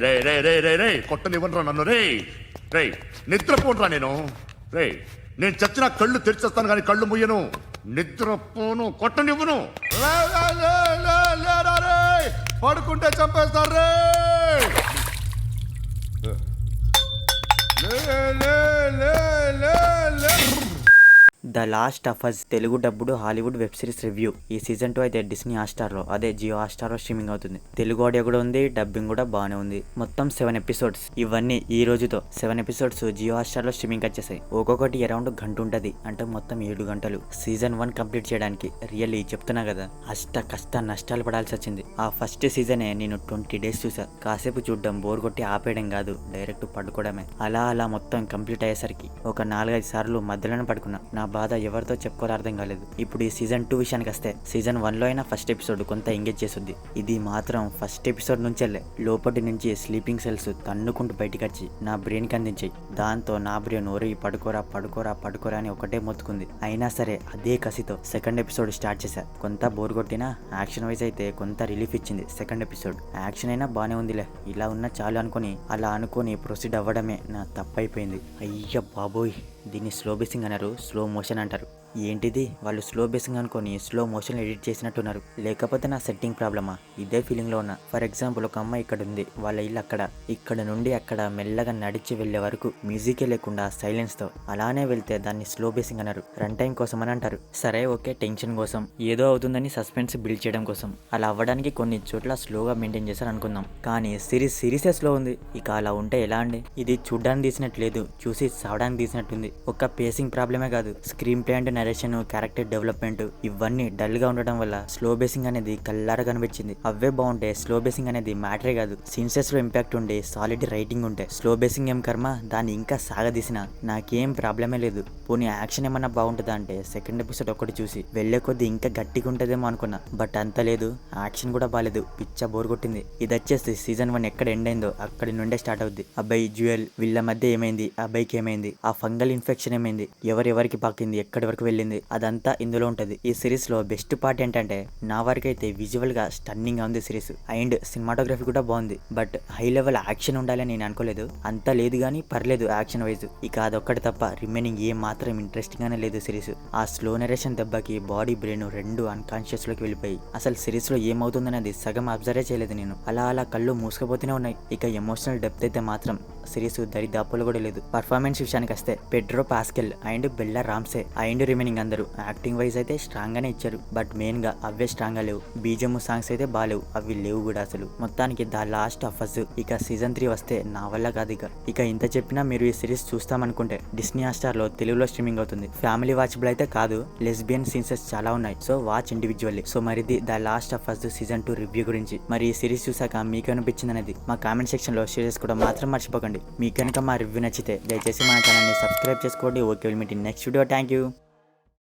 రే రే రే రే రే కొట్టనివ్వనరా నన్ను రే రే నిద్రపోనరా నేను చచ్చిన కళ్ళు తెరిచేస్తాను కానీ కళ్ళు ముయ్యను నిద్రపోను కొట్టనివ్వను పడుకుంటే చంపేస్తారు రే the last of us Telugu డబ్బుడు హాలీవుడ్ వెబ్ సిరీస్ రివ్యూ. ఈ సీజన్ 2 అయితే డిస్నీ హాట్‌స్టార్లో అదే జియో హాట్‌స్టార్లో స్ట్రీమింగ్ అవుతుంది. తెలుగు ఆడియో కూడా ఉంది, డబ్బింగ్ కూడా బాగానే ఉంది. మొత్తం 7 ఎపిసోడ్స్. ఇవన్నీ ఈ రోజుతో 7 ఎపిసోడ్స్ జియో హాట్‌స్టార్లో స్ట్రీమింగ్ వచ్చేసాయి. ఒక్కొక్కటి అరౌండ్ గంట ఉంటుంది, అంటే మొత్తం 7 గంటలు. సీజన్ 1 కంప్లీట్ చేయడానికి రియల్లీ చెప్తున్నా కదా, కష్ట నష్టాలు పడాల్సి వచ్చింది. ఆ ఫస్ట్ సీజనే నేను 20 డేస్ చూసా. కాసేపు చూడడం బోర్ కొట్టి ఆపేయడం కాదు, డైరెక్ట్ పడుకోవడమే. అలా మొత్తం కంప్లీట్ అయ్యేసరికి ఒక 4-5 సార్లు మధ్యలోనే పడుకున్నా. నా బాధ ఎవరితో చెప్పుకోవాలో అర్థం కాలేదు. ఇప్పుడు ఈ సీజన్ 2 విషయానికి వస్తే, సీజన్ 1లో అయినా ఫస్ట్ ఎపిసోడ్ కొంత ఎంగేజ్ చేస్తుంది. ఇది మాత్రం ఫస్ట్ ఎపిసోడ్ నుంచెల్లే లోపటి నుంచి స్లీపింగ్ సెల్స్ తన్నుకుంటూ బయటికి వచ్చి నా బ్రెయిన్కి అందించాయి. దాంతో నా బ్రెయిన్ ఓరి పడుకోరా అని ఒకటే మొత్తుకుంది. అయినా సరే అదే కసితో సెకండ్ ఎపిసోడ్ స్టార్ట్ చేశా. కొంత బోర్ కొట్టినా యాక్షన్ వైజ్ అయితే కొంత రిలీఫ్ ఇచ్చింది సెకండ్ ఎపిసోడ్. యాక్షన్ అయినా బానే ఉందిలే, ఇలా ఉన్నా చాలు అనుకొని ప్రొసీడ్ అవ్వడమే నా తప్పైపోయింది. అయ్య బాబోయ్, దీన్ని స్లో బేసింగ్ అన్నారు, స్లో మోషన్ అంటారు. ఏంటిది, వాళ్ళు స్లో బేసింగ్ అనుకొని స్లో మోషన్ ఎడిట్ చేసినట్టున్నారు, లేకపోతే నా సెట్టింగ్ ప్రాబ్లమా? ఇదే ఫీలింగ్లో ఉన్నా. ఫర్ ఎగ్జాంపుల్, ఒక అమ్మాయి ఇక్కడ ఉంది, వాళ్ళ ఇల్లు ఇక్కడ నుండి అక్కడ మెల్లగా నడిచి వెళ్లే వరకు మ్యూజికే లేకుండా సైలెన్స్తో అలానే వెళ్తే దాన్ని స్లో బేసింగ్ అన్నారు. రన్ టైం కోసం అని అంటారు. సరే ఓకే, టెన్షన్ కోసం, ఏదో అవుతుందని సస్పెన్స్ బిల్డ్ చేయడం కోసం అలా అవ్వడానికి కొన్ని చోట్ల స్లోగా మెయింటైన్ చేశారు అనుకుందాం. కానీ సిరీసే స్లో ఉంది. ఇక అలా ఉంటే ఎలా అండి? ఇది చూడ్డానికి తీసినట్టు లేదు, చూసి సావడానికి తీసినట్టుంది. ఒక పేసింగ్ ప్రాబ్లమే కాదు, screen play and narration, character development ఇవన్నీ డల్ గా ఉండడం వల్ల స్లో బేసింగ్ అనేది కల్లారా కనిపించింది. అవే బాగుంటే స్లో బేసింగ్ అనేది మ్యాటరే కాదు. సీన్సెస్ లో ఇంపాక్ట్ ఉండే, సాలిడ్ రైటింగ్ ఉంటే స్లో బేసింగ్ ఏం కర్మ, దాన్ని ఇంకా సాగదీసిన నాకేం ప్రాబ్లమే లేదు. పోనీ యాక్షన్ ఏమన్నా బాగుంటుందా అంటే సెకండ్ ఎపిసోడ్ ఒకటి చూసి వెళ్లే కొద్ది ఇంకా గట్టిగా ఉంటుందేమో అనుకున్నా. బట్ అంత లేదు, యాక్షన్ కూడా బాలేదు, పిచ్చ బోర్ కొట్టింది. ఇది వచ్చేసి సీజన్ 1 ఎక్కడ ఎండ్ అయిందో అక్కడి నుండే స్టార్ట్ అవుద్ది. అబ్బాయి జ్యువెల్ వీళ్ళ మధ్య ఏమైంది, అబ్బాయికి ఏమైంది, ఆ ఫంగల్ ఇన్ఫెక్షన్ ఏమైంది, ఎవరికి పాకింది, ఎక్కడి వరకు వెళ్ళింది, అదంతా ఇందులో ఉంటది. ఈ సిరీస్ లో బెస్ట్ పార్ట్ ఏంటంటే, నా వరకైతే విజువల్ గా స్టన్నింగ్ గా ఉంది సిరీస్. అండ్ సినిమాటోగ్రఫీ కూడా బాగుంది. బట్ హై లెవెల్ యాక్షన్ ఉండాలని నేను అనుకోలేదు. అంతా లేదు కానీ పర్లేదు యాక్షన్ వైజ్. ఇక అదొక్కటి తప్ప రిమైనింగ్ ఏ మాత్రం ఇంట్రెస్టింగ్ గానే లేదు సిరీస్. ఆ స్లో నరేషన్ దెబ్బకి బాడీ బ్రెయిన్ రెండు అన్కాన్షియస్ లోకి వెళ్ళిపోయి అసలు సిరీస్ లో ఏమవుతుందనేది సగం అబ్జర్వే చేయలేదు నేను. అలా కళ్ళు మూసుకుపోతూనే ఉన్నాయి. ఇక ఎమోషనల్ డెప్త్ అయితే మాత్రం సిరీస్ దరిదాపులు కూడా లేదు. పర్ఫార్మెన్స్ విషయానికి వస్తే Pedro Pascal and Bella Ramsey and remaining అందరూ యాక్టింగ్ వైజ్ అయితే స్ట్రాంగ్ గానే ఇచ్చారు. బట్ మెయిన్ గా అవే స్ట్రాంగ్ గా లేవు. బీజం సాంగ్స్ అయితే బాలేవు, అవి లేవు కూడా అసలు. మొత్తానికి ద లాస్ట్ ఆఫ్ అస్ ఇక సీజన్ 3 వస్తే నా వల్ల కాదు. ఇక ఇంత చెప్పినా మీరు ఈ సిరీస్ చూస్తామనుకుంటే డిస్నీ హాట్‌స్టార్ లో తెలుగులో స్ట్రీమింగ్ అవుతుంది. ఫ్యామిలీ వాచబుల్ అయితే కాదు, లెస్బియన్ సీన్సెస్ చాలా ఉన్నాయి. So watch individually. సో మరిది the last of us season 2 review గురించి. మరి ఈ సిరీస్ చూసాక మీకు అనిపించింది అనేది మా కామెంట్ సెక్షన్ లో షేర్ చేసుకోవడం మాత్రం మర్చిపోకండి. మీకు కనుక మా రివ్యూ నచ్చితే దయచేసి మా ఛానల్ ని సబ్స్క్రైబ్ చేసుకోండి. Okay, will meet in next video. Thank you.